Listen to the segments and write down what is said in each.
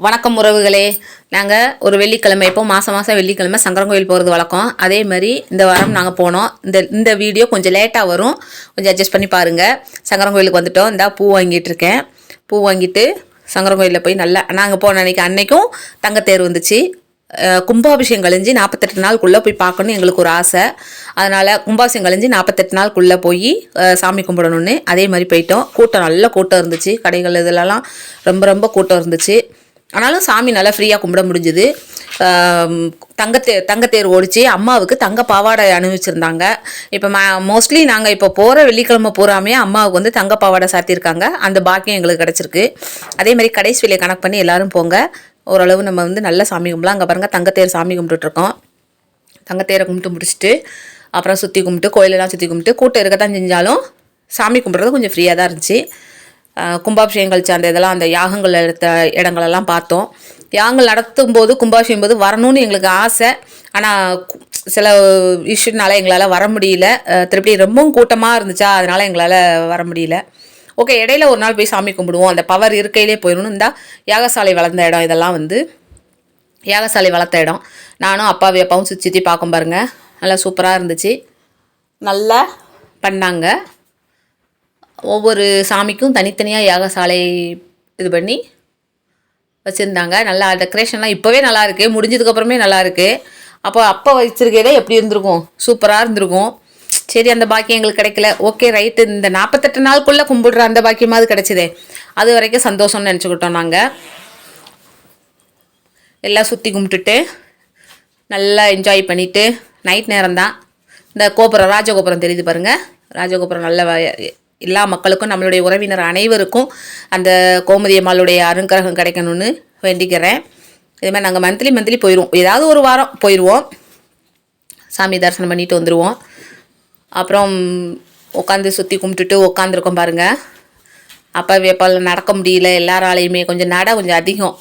வணக்கம் உறவுகளே. நாங்கள் ஒரு வெள்ளிக்கிழமை இப்போ மாதம் வெள்ளிக்கிழமை சங்கரன் போகிறது வழக்கம். அதே மாதிரி இந்த வாரம் நாங்கள் போனோம். இந்த வீடியோ கொஞ்சம் லேட்டாக வரும், கொஞ்சம் அட்ஜஸ்ட் பண்ணி பாருங்கள். சங்கரன் வந்துட்டோம். இந்த பூ வாங்கிட்டு இருக்கேன். பூ வாங்கிட்டு சங்கரன் போய் நல்லா நாங்கள் போன அன்னைக்கும் தங்கத்தேர் வந்துச்சு. கும்பாபிஷேகம் கழிஞ்சு 48 நாளுக்குள்ளே போய் பார்க்கணும் எங்களுக்கு ஒரு ஆசை. அதனால் கும்பாபிஷேகம் கழிஞ்சு 48 நாளுக்குள்ளே போய் சாமி கும்பிடணுன்னு அதே மாதிரி போயிட்டோம். கூட்டம் நல்ல கூட்டம் இருந்துச்சு. கடைகள் இதிலலாம் ரொம்ப கூட்டம் இருந்துச்சு. ஆனாலும் சாமி நல்லா ஃப்ரீயாக கும்பிட முடிஞ்சுது. தங்கத்தேர் ஓடிச்சு. அம்மாவுக்கு தங்க பாவாடை அணிவிச்சிருந்தாங்க. இப்போ மோஸ்ட்லி நாங்கள் இப்போ போகிற வெள்ளிக்கிழமை பூராமே அம்மாவுக்கு தங்க பாவாடை சாத்தியிருக்காங்க. அந்த பாக்கியம் எங்களுக்கு கிடச்சிருக்கு. அதே மாதிரி கடைசி வேலையை கணக்கு பண்ணி எல்லோரும் போங்க. ஓரளவு நம்ம நல்ல சாமி கும்பிடலாம். அங்கே பாருங்கள் தங்கத்தேர் சாமி கும்பிட்டுருக்கோம். தங்கத்தேரை கும்பிட்டு முடிச்சுட்டு அப்புறம் சுற்றி கும்பிட்டு கோயிலெல்லாம் சுற்றி கும்பிட்டு கூட்டம் இருக்கத்தான் செஞ்சாலும் சாமி கும்பிட்றது கொஞ்சம் ஃப்ரீயாக தான் இருந்துச்சு. கும்பாபிஷேகம் கழிச்சு அந்த இதெல்லாம் அந்த யாகங்கள் எடுத்த இடங்களெல்லாம் பார்த்தோம். யாகங்கள் நடத்தும் போது கும்பாபிஷேகம் போது வரணும்னு எங்களுக்கு ஆசை. ஆனால் சில இஷ்யூனால எங்களால் வர முடியல. திருப்பி ரொம்பவும் கூட்டமாக இருந்துச்சா, அதனால் எங்களால் வர முடியல. ஓகே, இடையில ஒரு நாள் போய் சாமி கும்பிடுவோம். அந்த பவர் இருக்கையிலே போயிடணும். இந்த யாகசாலை வளர்ந்த இடம் இதெல்லாம் யாகசாலை வளர்த்த இடம். நானும் அப்பாவும் சுற்றி பார்க்கும் பாருங்கள். நல்லா சூப்பராக இருந்துச்சு. நல்லா பண்ணாங்க. ஒவ்வொரு சாமிக்கும் தனித்தனியாக யாகசாலை இது பண்ணி வச்சுருந்தாங்க. நல்லா டெக்கரேஷன்லாம் இப்போவே நல்லா இருக்குது, முடிஞ்சதுக்கப்புறமே நல்லா இருக்குது. அப்போ வச்சுருக்கையில எப்படி இருந்திருக்கும், சூப்பராக இருந்திருக்கும். சரி, அந்த பாக்கியம் எங்களுக்கு கிடைக்கல. ஓகே ரைட்டு, இந்த 48 நாளுக்குள்ளே கும்பிடுற அந்த பாக்கியமாவது கிடைச்சிதே, அது வரைக்கும் சந்தோஷம்னு நினச்சிக்கிட்டோம். நாங்கள் எல்லாம் சுற்றி கும்பிட்டுட்டு நல்லா என்ஜாய் பண்ணிவிட்டு நைட் நேரம்தான் இந்த கோபுரம், ராஜகோபுரம் தெரியுது பாருங்கள். ராஜகோபுரம் நல்ல எல்லா மக்களுக்கும், நம்மளுடைய உறவினர் அனைவருக்கும் அந்த கோமதி அம்மாளுடைய அருங்கரகம் கிடைக்கணும்னு வேண்டிக்கிறேன். இதுமாதிரி நாங்கள் மந்த்லி போயிடுவோம். ஏதாவது ஒரு வாரம் போயிடுவோம், சாமி தரிசனம் பண்ணிட்டு வந்துடுவோம். அப்புறம் உட்காந்து சுற்றி கும்பிட்டுட்டு உட்காந்துருக்கோம் பாருங்கள். அப்போ வேப்பால் நடக்க முடியல எல்லாராலையுமே, கொஞ்சம் அதிகம்.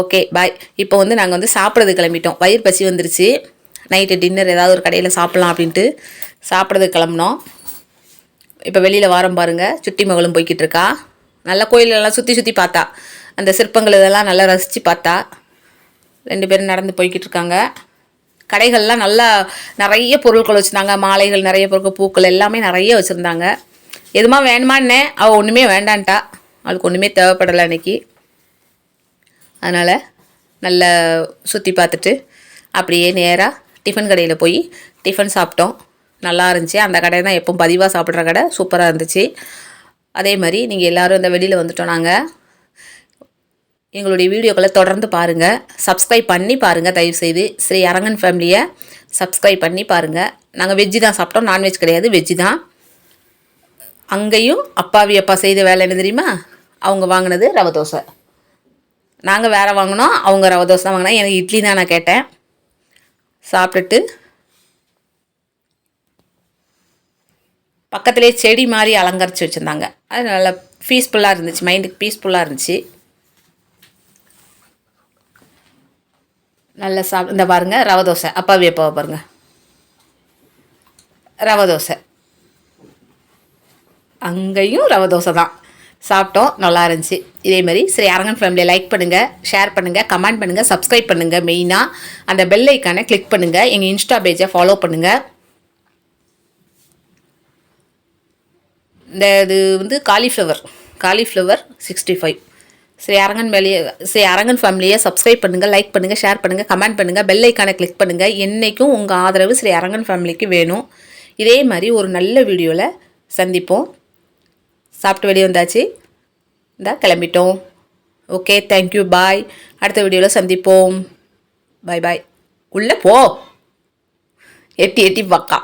Okay bye. இப்போ நாங்கள் சாப்பிட்றது கிளம்பிட்டோம். வயிறு பசி வந்துருச்சு. நைட்டு டின்னர் ஏதாவது ஒரு கடையில் சாப்பிட்லாம் அப்படின்ட்டு சாப்பிட்றதுக்கு கிளம்பினோம். இப்போ வெளியில் வாரம் பாருங்கள். சுட்டி மகளும் போய்கிட்டு இருக்கா. நல்லா கோயிலெல்லாம் சுற்றி பார்த்தா, அந்த சிற்பங்கள் இதெல்லாம் நல்லா ரசித்து பார்த்தா. 2 பேரும் நடந்து போய்கிட்டு இருக்காங்க. கடைகள்லாம் நல்லா நிறைய பொருட்கள் வச்சுருந்தாங்க. மாலைகள், நிறைய பொருட்கள், பூக்கள் எல்லாமே நிறைய வச்சுருந்தாங்க. எதுமா வேணுமான்னே அவள் ஒன்றுமே வேண்டான்ட்டா. அவளுக்கு ஒன்றுமே தேவைப்படலை அன்றைக்கி. அதனால் நல்லா சுற்றி பார்த்துட்டு அப்படியே நேராக டிஃபன் கடையில் போய் டிஃபன் சாப்பிட்டோம். நல்லா இருந்துச்சு. அந்த கடை தான் எப்போ பதிவாக சாப்பிட்ற கடை, சூப்பராக இருந்துச்சு. அதே மாதிரி நீங்கள் எல்லோரும் இந்த வெளியில் வந்துட்டோம். நாங்கள் எங்களுடைய வீடியோக்களை தொடர்ந்து பாருங்கள், சப்ஸ்கிரைப் பண்ணி பாருங்கள். தயவுசெய்து ஸ்ரீ அரங்கன் ஃபேமிலியை சப்ஸ்கிரைப் பண்ணி பாருங்கள். நாங்கள் வெஜ்ஜு தான் சாப்பிட்டோம், நான்வெஜ் கிடையாது, வெஜ்ஜு தான். அங்கேயும் அப்பா செய்த வேலை என்ன தெரியுமா? அவங்க வாங்கினது ரவை தோசை. நாங்கள் வேறு வாங்கினோம், அவங்க ரவை தோசை தான் வாங்கினா. எனக்கு இட்லி தான் நான் கேட்டேன். சாப்பிட்டுட்டு பக்கத்துலேயே செடி மாதிரி அலங்கரித்து வச்சுருந்தாங்க. அது நல்லா பீஸ்ஃபுல்லாக இருந்துச்சு, மைண்டுக்கு பீஸ்ஃபுல்லாக இருந்துச்சு. நல்லா இந்த பாருங்கள் ரவை தோசை. அப்பாவை பாருங்கள், ரவை தோசை. அங்கேயும் ரவை தோசை தான் சாப்பிட்டோம். நல்லா இருந்துச்சு. இதேமாதிரி ஸ்ரீ அரங்கன் ஃபேமிலியை லைக் பண்ணுங்கள், ஷேர் பண்ணுங்கள், கமெண்ட் பண்ணுங்கள், சப்ஸ்கிரைப் பண்ணுங்கள். மெயினாக அந்த பெல் ஐக்கானை கிளிக் பண்ணுங்கள். எங்கள் இன்ஸ்டா பேஜை ஃபாலோ பண்ணுங்கள். இந்த இது காலிஃப்ளவர் 65. ஸ்ரீ அரங்கன் ஃபேமிலியை சப்ஸ்கிரைப் பண்ணுங்கள், லைக் பண்ணுங்கள், ஷேர் பண்ணுங்கள், கமெண்ட் பண்ணுங்கள், பெல் ஐக்கானை கிளிக் பண்ணுங்கள். என்றைக்கும் உங்கள் ஆதரவு ஸ்ரீ அரங்கன் ஃபேமிலிக்கு வேணும். இதே மாதிரி ஒரு நல்ல வீடியோவில் சந்திப்போம். சாப்பிட்டு வெளியே வந்தாச்சு, இந்த கிளம்பிட்டோம். ஓகே, தேங்க்யூ, பாய். அடுத்த வீடியோவில் சந்திப்போம். பாய் பாய். உள்ளே போ, எட்டி பார்க்கா.